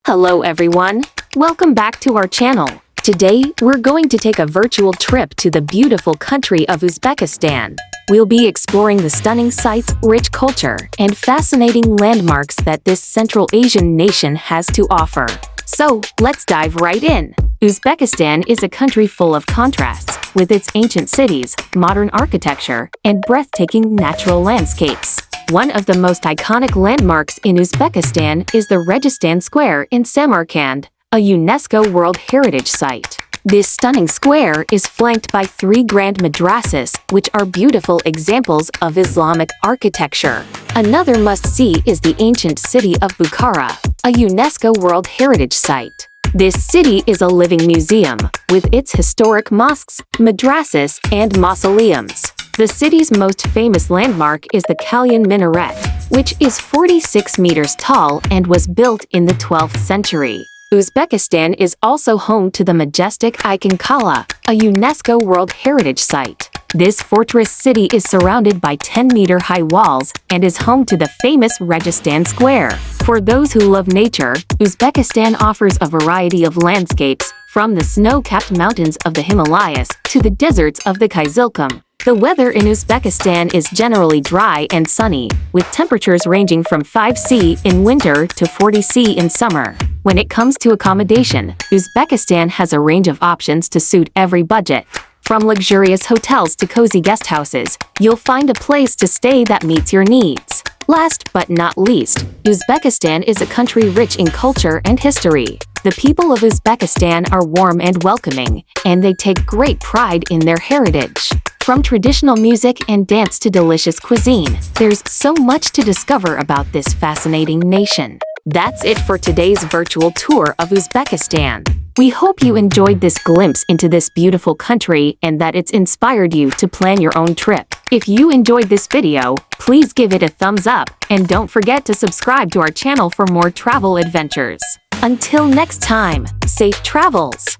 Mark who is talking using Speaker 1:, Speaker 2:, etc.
Speaker 1: Hello everyone, welcome back to our channel. Today, we're going to take a virtual trip to the beautiful country of Uzbekistan. We'll be exploring the stunning sights, rich culture, and fascinating landmarks that this Central Asian nation has to offer. So, let's dive right in. Uzbekistan is a country full of contrasts, with its ancient cities, modern architecture, and breathtaking natural landscapes. One of the most iconic landmarks in Uzbekistan is the Registan Square in Samarkand, a UNESCO World Heritage Site. This stunning square is flanked by three grand madrasas, which are beautiful examples of Islamic architecture. Another must-see is the ancient city of Bukhara, a UNESCO World Heritage Site. This city is a living museum, with its historic mosques, madrasas, and mausoleums. The city's most famous landmark is the Kalyan Minaret, which is 46 meters tall and was built in the 12th century. Uzbekistan is also home to the majestic Icon Kala, a UNESCO World Heritage Site. This fortress city is surrounded by 10-meter-high walls and is home to the famous Registan Square. For those who love nature, Uzbekistan offers a variety of landscapes, from the snow-capped mountains of the Himalayas to the deserts of the Kyzylkum. The weather in Uzbekistan is generally dry and sunny, with temperatures ranging from 5°C in winter to 40°C in summer. When it comes to accommodation, Uzbekistan has a range of options to suit every budget. From luxurious hotels to cozy guest houses, you'll find a place to stay that meets your needs. Last but not least, Uzbekistan is a country rich in culture and history. The people of Uzbekistan are warm and welcoming, and they take great pride in their heritage. From traditional music and dance to delicious cuisine, there's so much to discover about this fascinating nation. That's it for today's virtual tour of Uzbekistan. We hope you enjoyed this glimpse into this beautiful country and that it's inspired you to plan your own trip. If you enjoyed this video, please give it a thumbs up and don't forget to subscribe to our channel for more travel adventures. Until next time, safe travels!